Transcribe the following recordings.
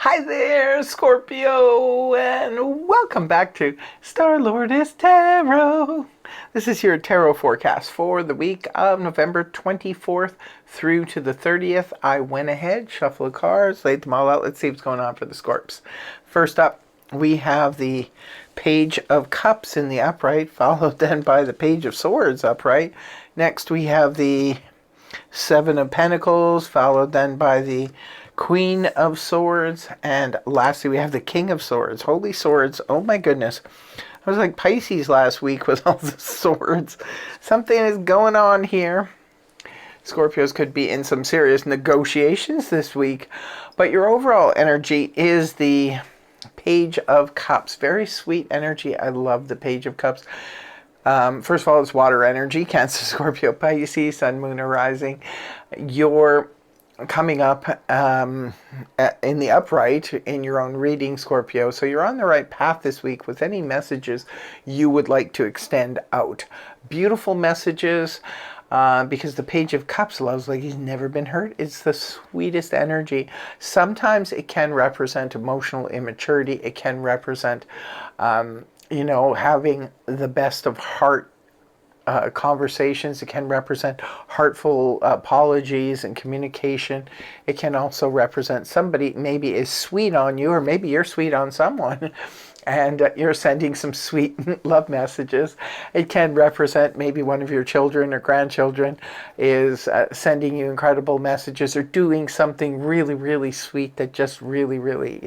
Hi there, Scorpio, and welcome back to Star-Lordess Tarot. This is your tarot forecast for the week of November 24th through to the 30th. I went ahead, shuffled the cards, laid them all out. Let's see what's going on for the Scorps. First up, we have the Page of Cups in the upright, followed then by the Page of Swords upright. Next, we have the Seven of Pentacles, followed then by the Queen of Swords, and lastly we have the King of Swords. Holy swords, oh my goodness. I was like Pisces last week with all the swords. Something is going on here. Scorpios could be in some serious negotiations this week, but your overall energy is the Page of Cups. Very sweet energy. I love the Page of Cups. First of all, it's water energy. Cancer, Scorpio, Pisces, Sun, Moon, or Rising. You're coming up in the upright in your own reading, Scorpio. So you're on the right path this week with any messages you would like to extend out. Beautiful messages, because the Page of Cups loves like he's never been hurt. It's the sweetest energy. Sometimes it can represent emotional immaturity. It can represent having the best of heart conversations. It can represent heartful apologies and communication. It can also represent somebody maybe is sweet on you, or maybe you're sweet on someone, and you're sending some sweet love messages. It can represent maybe one of your children or grandchildren is sending you incredible messages or doing something really, really sweet that just really, really,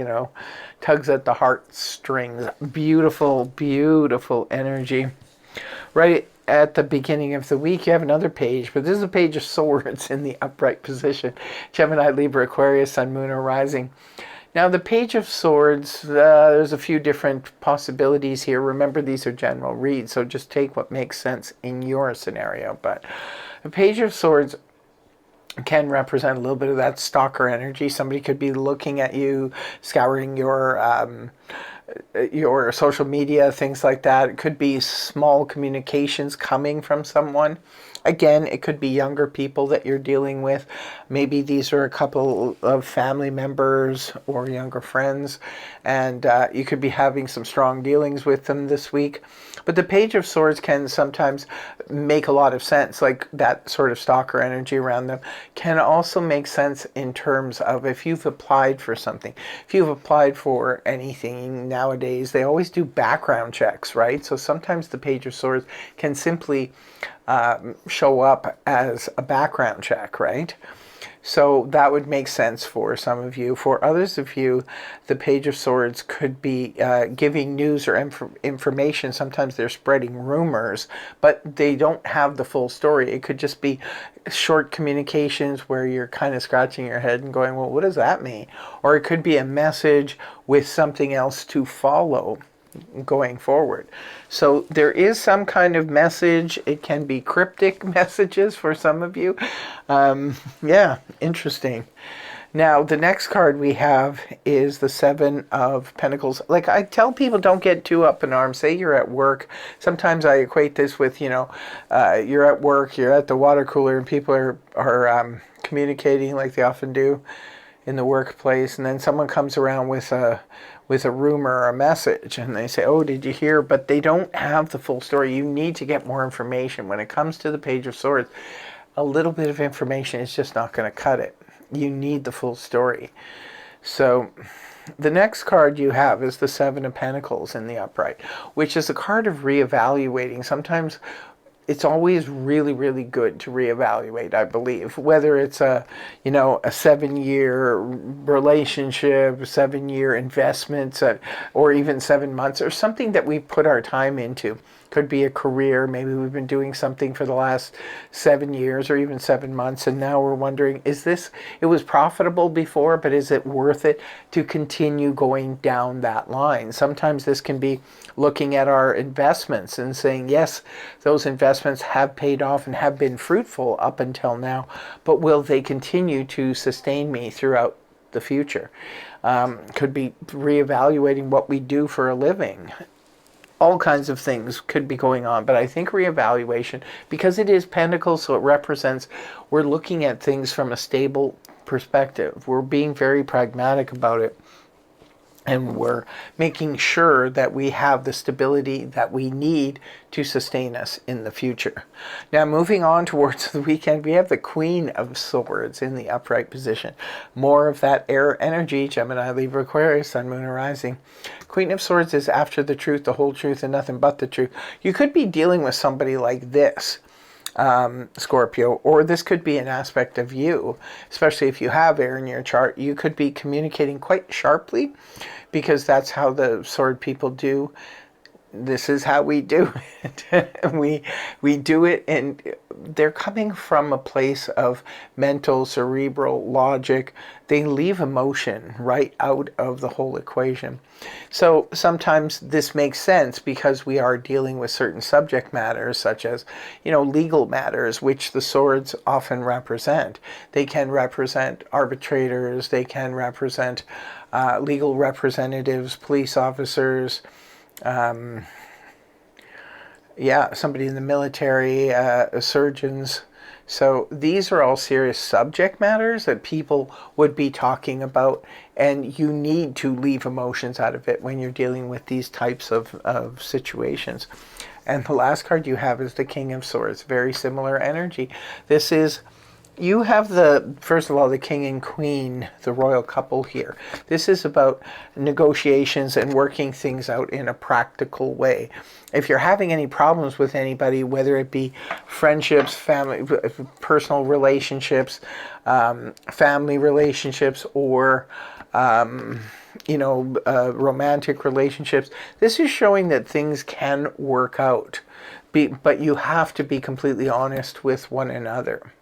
tugs at the heartstrings. Beautiful, beautiful energy. Right at the beginning of the week, you have another page, but this is a Page of Swords in the upright position. Gemini, Libra, Aquarius, Sun, Moon, or Rising. Now, the Page of Swords, there's a few different possibilities here. Remember, these are general reads, so just take what makes sense in your scenario. But the Page of Swords can represent a little bit of that stalker energy. Somebody could be looking at you, scouring your social media, things like that. It could be small communications coming from someone. Again, it could be younger people that you're dealing with. Maybe these are a couple of family members or younger friends, and you could be having some strong dealings with them this week. But the Page of Swords can sometimes make a lot of sense, like that sort of stalker energy around them can also make sense in terms of if you've applied for something. If you've applied for anything nowadays, they always do background checks, right? So sometimes the Page of Swords can simply show up as a background check, right? So that would make sense for some of you. For others of you, the Page of Swords could be giving news or information. Sometimes they're spreading rumors, but they don't have the full story. It could just be short communications where you're kind of scratching your head and going, well, what does that mean? Or it could be a message with something else to follow going forward. So there is some kind of message. It can be cryptic messages for some of you. Yeah, interesting. Now, the next card we have is the Seven of Pentacles. Like I tell people, don't get too up in arms. Say you're at work. Sometimes I equate this with, you're at work, you're at the water cooler, and people are communicating like they often do in the workplace, and then someone comes around with a rumor or a message, and they say, oh, did you hear? But they don't have the full story. You need to get more information. When it comes to the Page of Swords, a little bit of information is just not going to cut it. You need the full story. So the next card you have is the Seven of Pentacles in the upright, which is a card of reevaluating. Sometimes it's always really, really good to reevaluate, I believe, whether it's a 7-year relationship, 7-year investments, or even 7 months, or something that we put our time into. Could be a career. Maybe we've been doing something for the last 7 years or even 7 months, and now we're wondering, it was profitable before, but is it worth it to continue going down that line? Sometimes this can be looking at our investments and saying, yes, those investments have paid off and have been fruitful up until now, but will they continue to sustain me throughout the future? Could be reevaluating what we do for a living. All kinds of things could be going on, but I think reevaluation, because it is Pentacles, so it represents we're looking at things from a stable perspective. We're being very pragmatic about it. And we're making sure that we have the stability that we need to sustain us in the future. Now, moving on towards the weekend, we have the Queen of Swords in the upright position. More of that air energy, Gemini, Libra, Aquarius, Sun, Moon, and Rising. Queen of Swords is after the truth, the whole truth, and nothing but the truth. You could be dealing with somebody like this, Scorpio, or this could be an aspect of you, especially if you have air in your chart. You could be communicating quite sharply, because that's how the sword people do. This is how we do it. we do it, and they're coming from a place of mental, cerebral logic. They leave emotion right out of the whole equation. So sometimes this makes sense because we are dealing with certain subject matters, such as, legal matters, which the swords often represent. They can represent arbitrators, they can represent legal representatives, police officers, somebody in the military, surgeons. So these are all serious subject matters that people would be talking about, and you need to leave emotions out of it when you're dealing with these types of situations. And the last card you have is the King of Swords. Very similar energy. This is, you have first of all, the king and queen, the royal couple here. This is about negotiations and working things out in a practical way. If you're having any problems with anybody, whether it be friendships, family, personal relationships, family relationships, or romantic relationships, this is showing that things can work out. But you have to be completely honest with one another.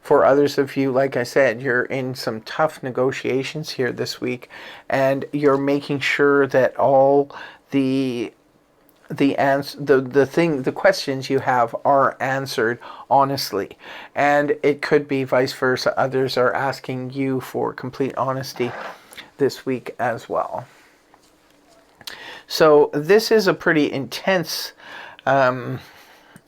For others of you, like I said, you're in some tough negotiations here this week, and you're making sure that all the questions you have are answered honestly. And it could be vice versa. Others are asking you for complete honesty this week as well. So this is a pretty intense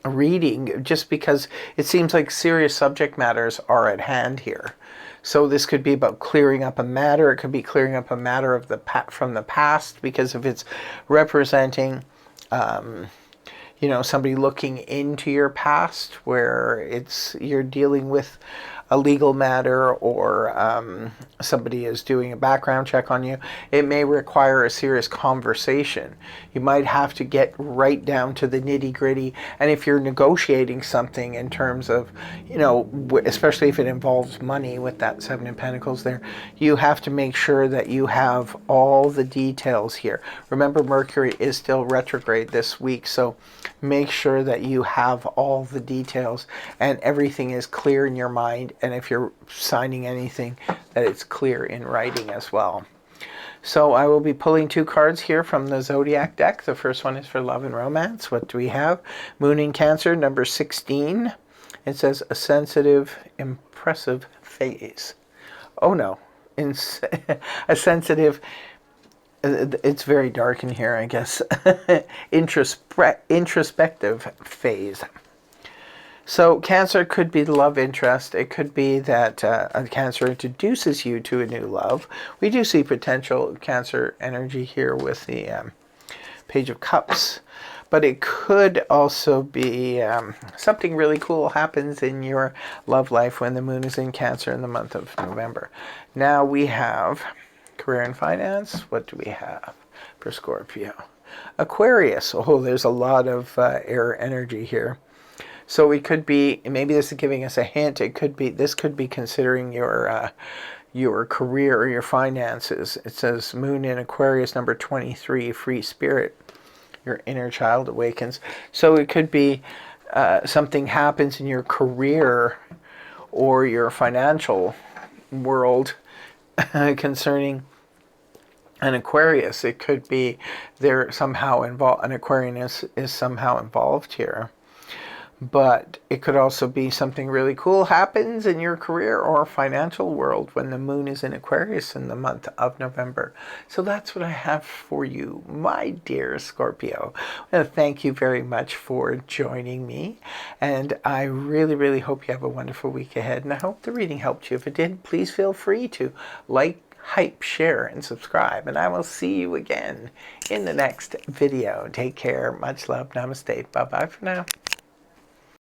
reading, just because it seems like serious subject matters are at hand here. So this could be about clearing up a matter. It could be clearing up a matter of from the past, because if it's representing somebody looking into your past, where you're dealing with a legal matter, or somebody is doing a background check on you, it may require a serious conversation. You might have to get right down to the nitty-gritty. And if you're negotiating something in terms of, especially if it involves money with that Seven of Pentacles there, you have to make sure that you have all the details here. Remember, Mercury is still retrograde this week, so make sure that you have all the details and everything is clear in your mind. And if you're signing anything, that it's clear in writing as well. So I will be pulling 2 cards here from the Zodiac deck. The first one is for love and romance. What do we have? Moon in Cancer, number 16. It says a sensitive, impressive phase. Oh no, a sensitive, it's very dark in here, I guess, introspective phase. So Cancer could be the love interest. It could be that a Cancer introduces you to a new love. We do see potential Cancer energy here with the Page of Cups. But it could also be something really cool happens in your love life when the moon is in Cancer in the month of November. Now we have career and finance. What do we have for Scorpio? Aquarius. Oh, there's a lot of air energy here. So it could be, maybe this is giving us a hint, this could be considering your career or your finances. It says Moon in Aquarius, number 23, free spirit. Your inner child awakens. So it could be something happens in your career or your financial world concerning an Aquarius. It could be they're somehow involved, an Aquarius is somehow involved here. But it could also be something really cool happens in your career or financial world when the moon is in Aquarius in the month of November. So that's what I have for you, my dear Scorpio. I want to thank you very much for joining me. And I really, really hope you have a wonderful week ahead. And I hope the reading helped you. If it did, please feel free to like, hype, share, and subscribe. And I will see you again in the next video. Take care. Much love. Namaste. Bye-bye for now.